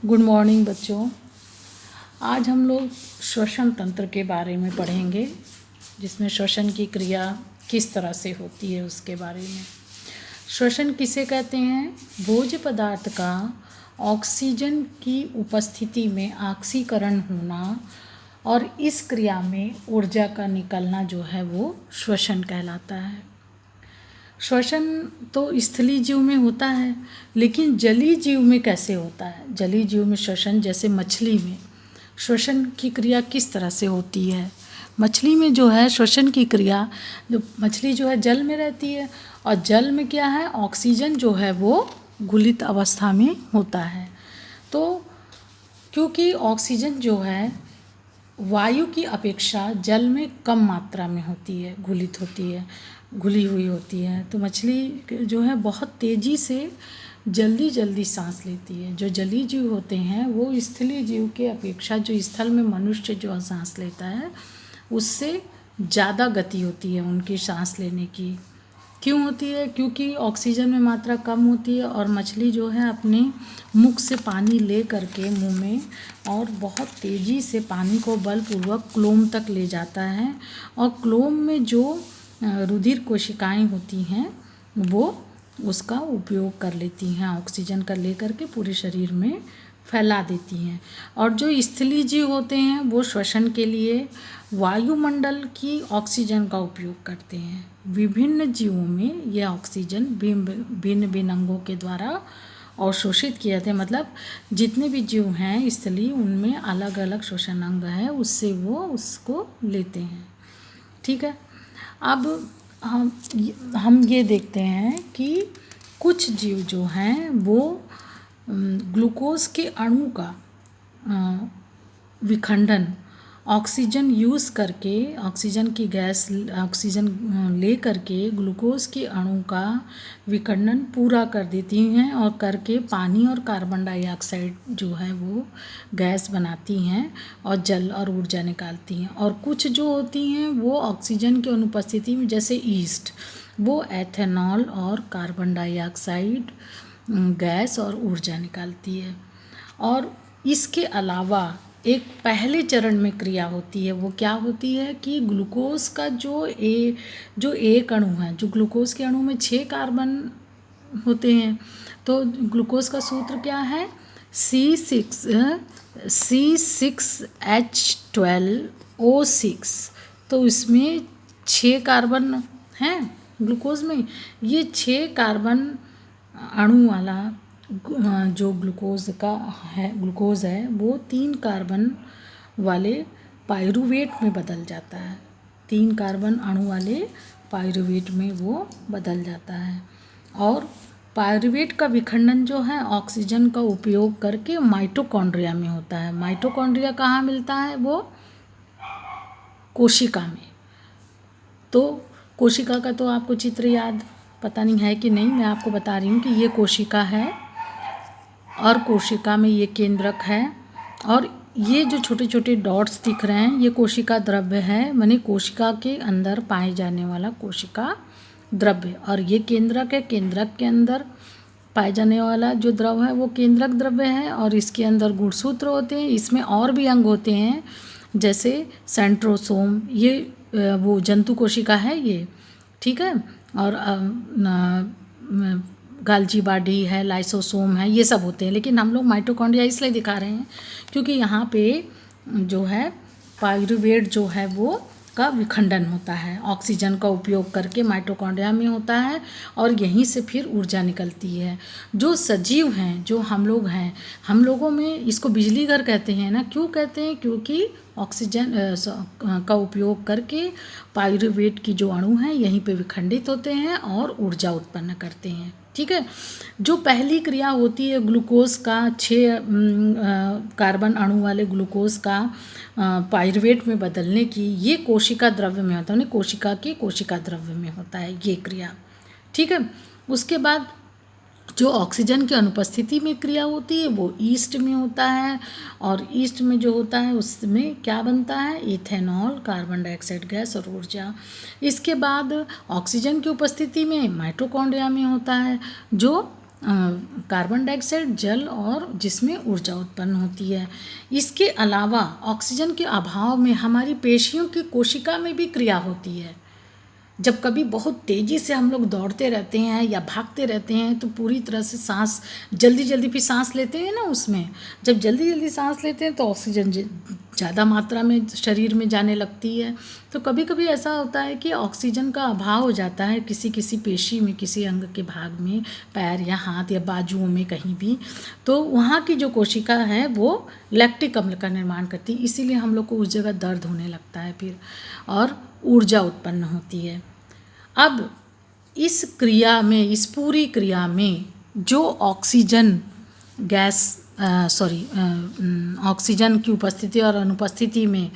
Good morning बच्चों। आज हम लोग श्वसन तंत्र के बारे में पढ़ेंगे, जिसमें श्वसन की क्रिया किस तरह से होती है उसके बारे में। श्वसन किसे कहते हैं? भोज्य पदार्थ का ऑक्सीजन की उपस्थिति में ऑक्सीकरण होना और इस क्रिया में ऊर्जा का निकलना जो है वो श्वसन कहलाता है। श्वसन तो स्थलीय जीव में होता है, लेकिन जलीय जीव में कैसे होता है? जलीय जीव में श्वसन, जैसे मछली में श्वसन की क्रिया किस तरह से होती है? मछली में जो है श्वसन की क्रिया, जो मछली जो है जल में रहती है और जल में क्या है, ऑक्सीजन जो है वो घुलित अवस्था में होता है। तो क्योंकि ऑक्सीजन जो है वायु की अपेक्षा जल में कम मात्रा में होती है, घुली हुई होती है, तो मछली जो है बहुत तेज़ी से जल्दी सांस लेती है। जो जलीय जीव होते हैं वो स्थलीय जीव के अपेक्षा, जो स्थल में मनुष्य जो सांस लेता है उससे ज़्यादा गति होती है उनकी सांस लेने की। क्यों होती है? क्योंकि ऑक्सीजन में मात्रा कम होती है और मछली जो है अपने मुख से पानी ले करके मुंह में और बहुत तेज़ी से पानी को बलपूर्वक क्लोम तक ले जाता है, और क्लोम में जो रुधिर कोशिकाएं होती हैं वो उसका उपयोग कर लेती हैं, ऑक्सीजन का लेकर के पूरे शरीर में फैला देती हैं। और जो स्थलीय जीव होते हैं वो श्वसन के लिए वायुमंडल की ऑक्सीजन का उपयोग करते हैं। विभिन्न जीवों में ये ऑक्सीजन भिन्न भिन्न अंगों के द्वारा अवशोषित किए जाते हैं। मतलब जितने भी जीव हैं स्थलीय, उनमें अलग अलग श्वसन अंग है, उससे वो उसको लेते हैं। ठीक है। अब हम ये देखते हैं कि कुछ जीव जो हैं वो ग्लूकोज के अणु का विखंडन ऑक्सीजन यूज़ करके, ऑक्सीजन की गैस ऑक्सीजन ले करके ग्लूकोज के अणु का विखंडन पूरा कर देती हैं और करके पानी और कार्बन डाइऑक्साइड जो है वो गैस बनाती हैं और जल और ऊर्जा निकालती हैं। और कुछ जो होती हैं वो ऑक्सीजन की अनुपस्थिति में, जैसे ईस्ट, वो एथेनॉल और कार्बन डाइऑक्साइड गैस और ऊर्जा निकालती है। और इसके अलावा एक पहले चरण में क्रिया होती है, वो क्या होती है कि ग्लूकोज का जो एक अणु है, जो ग्लूकोज के अणु में 6 कार्बन होते हैं, तो ग्लूकोज का सूत्र क्या है? C6H12O6। तो इसमें 6 कार्बन हैं ग्लूकोज में। ये 6 कार्बन अणु वाला जो ग्लूकोज है वो 3 कार्बन वाले पाइरूवेट में बदल जाता है। 3 कार्बन अणु वाले पाइरूवेट में वो बदल जाता है। और पाइरूवेट का विखंडन जो है ऑक्सीजन का उपयोग करके माइटोकॉन्ड्रिया में होता है। माइटोकॉन्ड्रिया कहाँ मिलता है? वो कोशिका में। तो कोशिका का तो आपको चित्र याद पता नहीं है कि नहीं, मैं आपको बता रही हूँ कि ये कोशिका है और कोशिका में ये केंद्रक है, और ये जो छोटे छोटे डॉट्स दिख रहे हैं ये कोशिका द्रव्य है, माने कोशिका के अंदर पाए जाने वाला कोशिका द्रव्य। और ये केंद्रक है, केंद्रक के अंदर पाए जाने वाला जो द्रव है वो केंद्रक द्रव्य है, और इसके अंदर गुणसूत्र होते हैं। इसमें और भी अंग होते हैं, जैसे सेंट्रोसोम, ये वो जंतु कोशिका है ये, ठीक है। और गाल्जी बॉडी है, लाइसोसोम है, ये सब होते हैं। लेकिन हम लोग माइटोकॉन्ड्रिया इसलिए दिखा रहे हैं क्योंकि यहाँ पे जो है पाइरूवेट जो है वो का विखंडन होता है, ऑक्सीजन का उपयोग करके माइटोकॉन्ड्रिया में होता है, और यहीं से फिर ऊर्जा निकलती है। जो सजीव हैं, जो हम लोग हैं, हम लोगों में इसको बिजली घर कहते हैं ना। क्यों कहते हैं? क्योंकि ऑक्सीजन का उपयोग करके पाइरूवेट की जो अणु हैं यहीं पे विखंडित होते हैं और ऊर्जा उत्पन्न करते हैं। ठीक है। जो पहली क्रिया होती है ग्लूकोज का 6 कार्बन अणु वाले ग्लूकोज का पाइरूवेट में बदलने की, ये कोशिका द्रव्य में होता है, कोशिका द्रव्य में होता है ये क्रिया। ठीक है। उसके बाद जो ऑक्सीजन की अनुपस्थिति में क्रिया होती है वो ईस्ट में होता है, और ईस्ट में जो होता है उसमें क्या बनता है? इथेनॉल, कार्बन डाइऑक्साइड गैस और ऊर्जा। इसके बाद ऑक्सीजन की उपस्थिति में माइटोकॉन्ड्रिया में होता है, जो कार्बन डाइऑक्साइड, जल और जिसमें ऊर्जा उत्पन्न होती है। इसके अलावा ऑक्सीजन के अभाव में हमारी पेशियों की कोशिका में भी क्रिया होती है। जब कभी बहुत तेज़ी से हम लोग दौड़ते रहते हैं या भागते रहते हैं तो पूरी तरह से सांस जल्दी जल्दी भी सांस लेते हैं ना, उसमें जब जल्दी जल्दी सांस लेते हैं तो ऑक्सीजन ज़्यादा मात्रा में शरीर में जाने लगती है। तो कभी कभी ऐसा होता है कि ऑक्सीजन का अभाव हो जाता है किसी किसी पेशी में, किसी अंग के भाग में, पैर या हाथ या बाजुओं में कहीं भी, तो वहाँ की जो कोशिका है वो लैक्टिक अम्ल का निर्माण करती है, इसीलिए हम लोग को उस जगह दर्द होने लगता है फिर, और ऊर्जा उत्पन्न होती है। अब इस क्रिया में, इस पूरी क्रिया में जो ऑक्सीजन गैस ऑक्सीजन की उपस्थिति और अनुपस्थिति में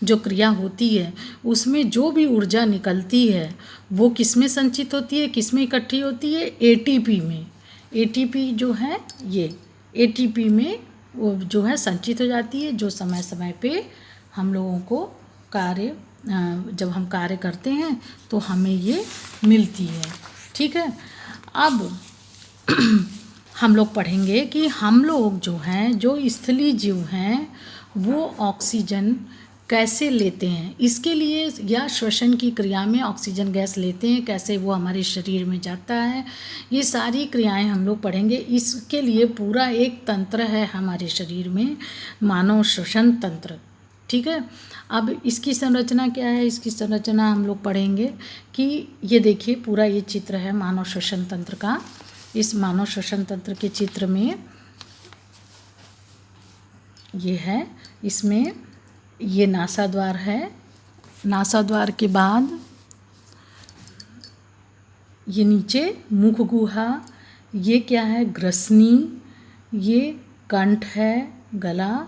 जो क्रिया होती है उसमें जो भी ऊर्जा निकलती है वो किस में संचित होती है, किस में इकट्ठी होती है? एटीपी में। एटीपी जो है ये एटीपी में वो जो है संचित हो जाती है, जो समय समय पे हम लोगों को कार्य जब हम कार्य करते हैं तो हमें ये मिलती है। ठीक है, अब हम लोग पढ़ेंगे कि हम लोग जो हैं, जो स्थलीय जीव हैं, वो ऑक्सीजन कैसे लेते हैं, इसके लिए या श्वसन की क्रिया में ऑक्सीजन गैस लेते हैं, कैसे वो हमारे शरीर में जाता है, ये सारी क्रियाएं हम लोग पढ़ेंगे। इसके लिए पूरा एक तंत्र है हमारे शरीर में, मानव श्वसन तंत्र। ठीक है, अब इसकी संरचना क्या है, इसकी संरचना हम लोग पढ़ेंगे कि ये देखिए पूरा ये चित्र है मानव श्वसन तंत्र का। इस मानव श्वसन तंत्र के चित्र में ये है, इसमें ये नासाद्वार है, नासाद्वार के बाद ये नीचे मुख गुहा, ये क्या है ग्रसनी, ये कंठ है, गला,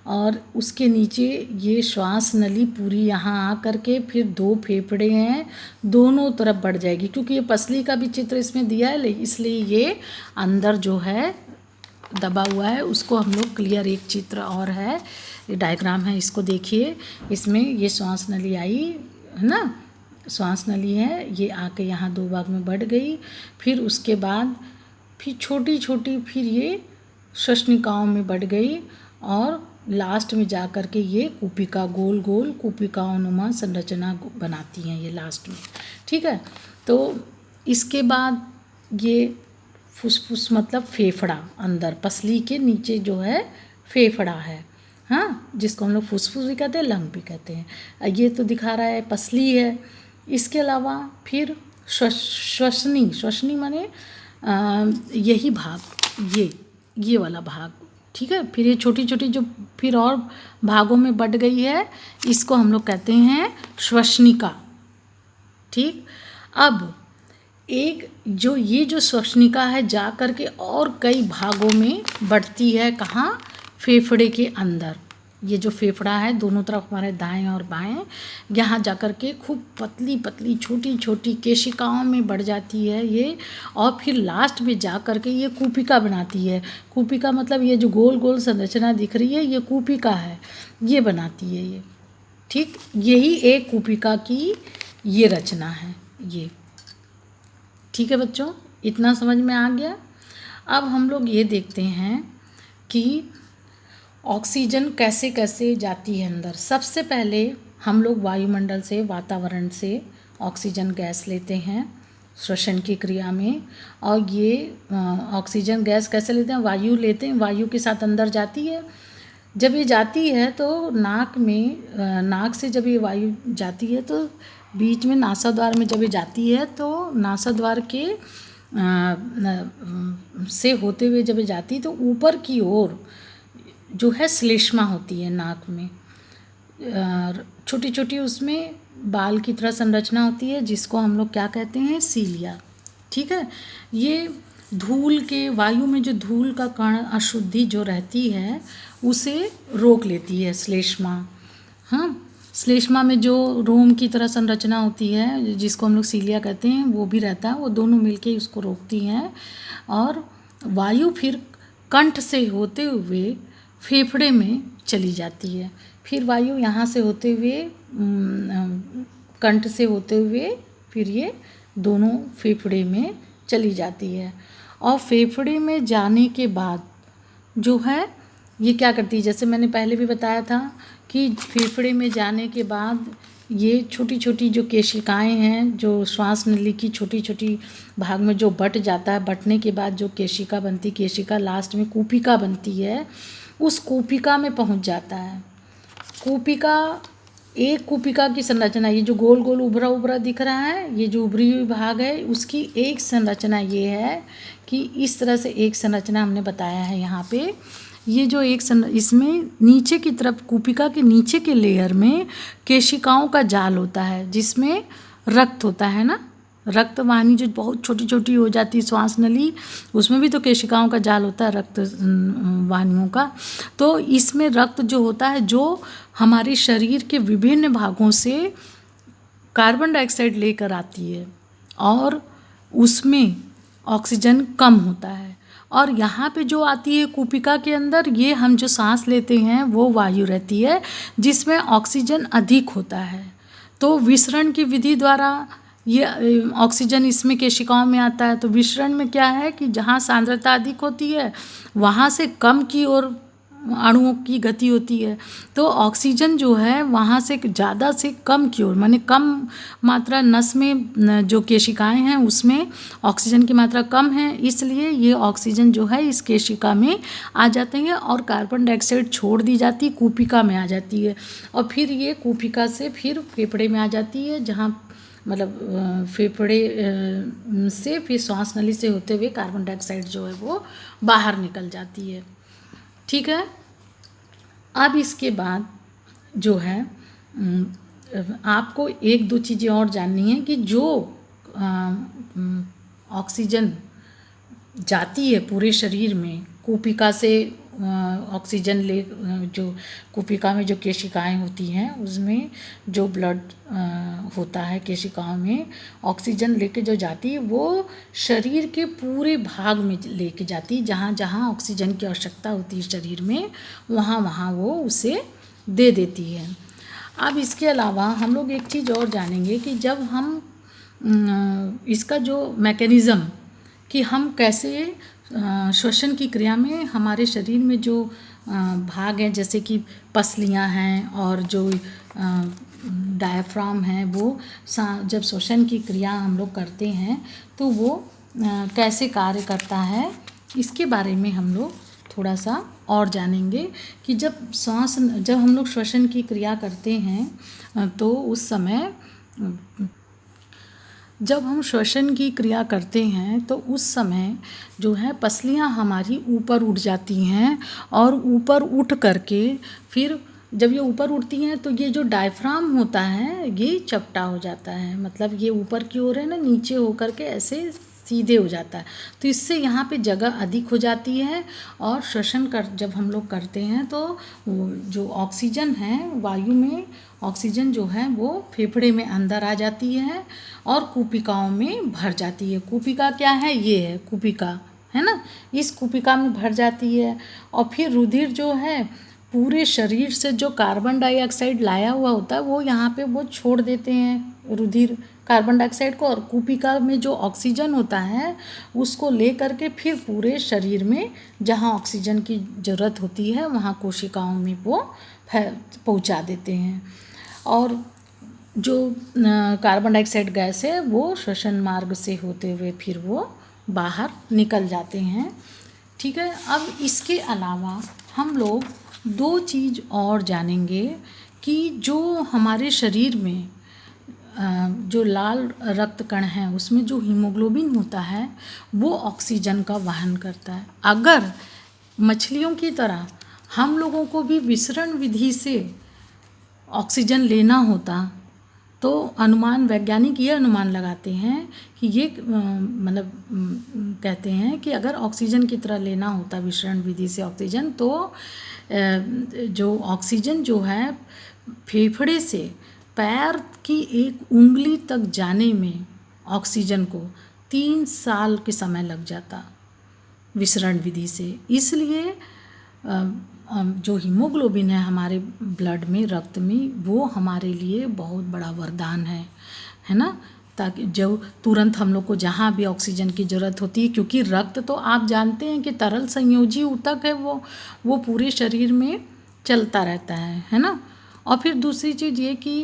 और उसके नीचे ये श्वास नली पूरी यहाँ आ करके फिर दो फेफड़े हैं, दोनों तरफ बढ़ जाएगी, क्योंकि ये पसली का भी चित्र इसमें दिया है इसलिए ये अंदर जो है दबा हुआ है, उसको हम लोग क्लियर एक चित्र और है, ये डायग्राम है, इसको देखिए। इसमें ये श्वास नली आई है ना, श्वास नली है, ये आके यहाँ दो भाग में बढ़ गई, फिर उसके बाद फिर छोटी छोटी फिर ये श्वसनिकाओं में बढ़ गई और लास्ट में जा कर के ये कूपिका, गोल गोल कूपिकानुमा संरचना बनाती हैं ये लास्ट में। ठीक है, तो इसके बाद ये फुसफुस मतलब फेफड़ा, अंदर पसली के नीचे जो है फेफड़ा है, हाँ, जिसको हम लोग फुसफुस भी कहते हैं, लंग भी कहते हैं। ये तो दिखा रहा है पसली है। इसके अलावा फिर श्वसनी माने यही भाग, ये वाला भाग। ठीक है, फिर ये छोटी छोटी जो फिर और भागों में बढ़ गई है, इसको हम लोग कहते हैं श्वसनिका। ठीक, अब एक जो ये जो श्वसनिका है जा कर के और कई भागों में बढ़ती है, कहाँ? फेफड़े के अंदर। ये जो फेफड़ा है दोनों तरफ हमारे दाएं और बाएं, यहाँ जा कर के खूब पतली पतली छोटी छोटी केशिकाओं में बढ़ जाती है ये, और फिर लास्ट में जा कर के ये कूपिका बनाती है। कूपिका मतलब ये जो गोल गोल संरचना दिख रही है ये कूपिका है, ये बनाती है ये। ठीक, यही एक कूपिका की ये रचना है ये। ठीक है बच्चों, इतना समझ में आ गया। अब हम लोग ये देखते हैं कि ऑक्सीजन कैसे कैसे जाती है अंदर। सबसे पहले हम लोग वायुमंडल से, वातावरण से ऑक्सीजन गैस लेते हैं श्वसन की क्रिया में, और ये ऑक्सीजन गैस कैसे लेते हैं? वायु लेते हैं, वायु के साथ अंदर जाती है। जब ये जाती है तो नाक में, नाक से जब ये वायु जाती है तो बीच में नासाद्वार में जब ये जाती है तो नासाद्वार के से होते हुए जब ये जाती है तो ऊपर की ओर जो है श्लेष्मा होती है नाक में, छोटी छोटी उसमें बाल की तरह संरचना होती है, जिसको हम लोग क्या कहते हैं? सीलिया। ठीक है, ये धूल के, वायु में जो धूल का कण अशुद्धि जो रहती है उसे रोक लेती है श्लेष्मा। हाँ, श्लेष्मा में जो रोम की तरह संरचना होती है जिसको हम लोग सीलिया कहते हैं वो भी रहता है, वो दोनों मिलके उसको रोकती हैं, और वायु फिर कंठ से होते हुए फेफड़े में चली जाती है। फिर वायु यहाँ से होते हुए कंठ से होते हुए फिर ये दोनों फेफड़े में चली जाती है, और फेफड़े में जाने के बाद जो है ये क्या करती है, जैसे मैंने पहले भी बताया था कि फेफड़े में जाने के बाद ये छोटी छोटी जो केशिकाएं हैं, जो श्वास नली की छोटी छोटी भाग में जो बट जाता है, बटने के बाद जो केशिका बनती, केशिका लास्ट में कूपिका बनती है, उस कूपिका में पहुंच जाता है। कूपिका, एक कूपिका की संरचना, ये जो गोल गोल उभरा उभरा दिख रहा है, ये जो उभरी हुई भाग है, उसकी एक संरचना ये है कि इस तरह से एक संरचना हमने बताया है यहाँ पे। ये जो इसमें नीचे की तरफ, कूपिका के नीचे के लेयर में केशिकाओं का जाल होता है, जिसमें रक्त होता है ना, रक्त वाहिनी जो बहुत छोटी छोटी हो जाती है, श्वास नली, उसमें भी तो केशिकाओं का जाल होता है, रक्त वाहिनियों का। तो इसमें रक्त जो होता है, जो हमारे शरीर के विभिन्न भागों से कार्बन डाइऑक्साइड लेकर आती है और उसमें ऑक्सीजन कम होता है, और यहाँ पे जो आती है कूपिका के अंदर, ये हम जो सांस लेते हैं वो वायु रहती है जिसमें ऑक्सीजन अधिक होता है। तो विसरण की विधि द्वारा ये ऑक्सीजन इसमें केशिकाओं में आता है। तो विसरण में क्या है कि जहाँ सांद्रता अधिक होती है वहाँ से कम की ओर अणुओं की गति होती है, तो ऑक्सीजन जो है वहाँ से ज़्यादा से कम की ओर, माने कम मात्रा नस में जो केशिकाएं हैं उसमें ऑक्सीजन की मात्रा कम है, इसलिए ये ऑक्सीजन जो है इस केशिका में आ जाते हैं और कार्बन डाइऑक्साइड छोड़ दी जाती, कूपिका में आ जाती है, और फिर ये कूपिका से फिर फेफड़े में आ जाती है, जहाँ मतलब फेफड़े से फिर श्वास नली से होते हुए कार्बन डाइऑक्साइड जो है वो बाहर निकल जाती है। ठीक है। अब इसके बाद जो है आपको एक दो चीज़ें और जाननी है कि जो ऑक्सीजन जाती है पूरे शरीर में, कूपिका से ऑक्सीजन ले, जो कूपिका में जो केशिकाएं होती हैं उसमें जो ब्लड होता है केशिकाओं में, ऑक्सीजन लेके जो जाती है वो शरीर के पूरे भाग में लेके जाती है, जहाँ जहाँ ऑक्सीजन की आवश्यकता होती है शरीर में, वहाँ वहाँ वो उसे दे देती है। अब इसके अलावा हम लोग एक चीज़ और जानेंगे कि जब हम इसका जो मैकेनिज़्म कि हम कैसे श्वसन की क्रिया में हमारे शरीर में जो भाग हैं, जैसे कि पसलियाँ हैं और जो डायफ्राम है, वो जब श्वसन की क्रिया हम लोग करते हैं तो वो कैसे कार्य करता है, इसके बारे में हम लोग थोड़ा सा और जानेंगे कि जब हम लोग श्वसन की क्रिया करते हैं तो उस समय, जब हम श्वसन की क्रिया करते हैं तो उस समय जो है पसलियाँ हमारी ऊपर उठ जाती हैं, और ऊपर उठ करके फिर जब ये ऊपर उठती हैं तो ये जो डायफ्राम होता है ये चपटा हो जाता है, मतलब ये ऊपर की ओर है ना, नीचे होकर के ऐसे सीधे हो जाता है, तो इससे यहाँ पे जगह अधिक हो जाती है, और श्वसन जब हम लोग करते हैं तो जो ऑक्सीजन है, वायु में ऑक्सीजन जो है वो फेफड़े में अंदर आ जाती है और कूपिकाओं में भर जाती है। कूपिका क्या है, ये है कूपिका, है ना, इस कूपिका में भर जाती है, और फिर रुधिर जो है पूरे शरीर से जो कार्बन डाइऑक्साइड लाया हुआ होता है वो यहाँ पे वो छोड़ देते हैं रुधिर कार्बन डाइऑक्साइड को, और कूपिका में जो ऑक्सीजन होता है उसको ले करके फिर पूरे शरीर में जहाँ ऑक्सीजन की ज़रूरत होती है वहाँ कोशिकाओं में वो पहुँचा देते हैं, और जो कार्बन डाइऑक्साइड गैस है वो श्वसन मार्ग से होते हुए फिर वो बाहर निकल जाते हैं। ठीक है। अब इसके अलावा हम लोग दो चीज़ और जानेंगे कि जो हमारे शरीर में जो लाल रक्त कण हैं उसमें जो हीमोग्लोबिन होता है वो ऑक्सीजन का वहन करता है। अगर मछलियों की तरह हम लोगों को भी विसरण विधि से ऑक्सीजन लेना होता तो वैज्ञानिक ये अनुमान लगाते हैं कि ये मतलब कहते हैं कि अगर ऑक्सीजन की तरह लेना होता विसरण विधि से ऑक्सीजन, तो जो ऑक्सीजन जो है फेफड़े से पैर की एक उंगली तक जाने में ऑक्सीजन को 3 साल के समय लग जाता विसरण विधि से। इसलिए जो हीमोग्लोबिन है हमारे ब्लड में, रक्त में, वो हमारे लिए बहुत बड़ा वरदान है ना। ताकि जो तुरंत हम लोग को जहाँ भी ऑक्सीजन की ज़रूरत होती है, क्योंकि रक्त तो आप जानते हैं कि तरल संयोजी ऊतक है, वो पूरे शरीर में चलता रहता है ना। और फिर दूसरी चीज़ ये कि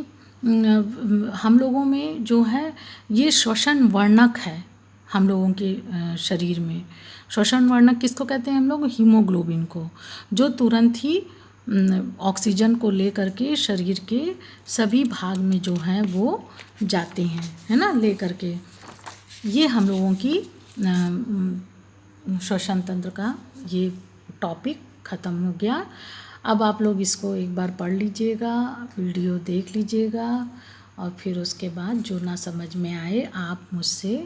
हम लोगों में जो है ये श्वसन वर्णक है हम लोगों के शरीर में। श्वसन वर्णक किसको कहते हैं हम लोग? हीमोग्लोबिन को, जो तुरंत ही ऑक्सीजन को ले करके शरीर के सभी भाग में जो है वो जाते हैं, है ना, ले करके। ये हम लोगों की श्वसन तंत्र का ये टॉपिक ख़त्म हो गया। अब आप लोग इसको एक बार पढ़ लीजिएगा, वीडियो देख लीजिएगा, और फिर उसके बाद जो ना समझ में आए आप मुझसे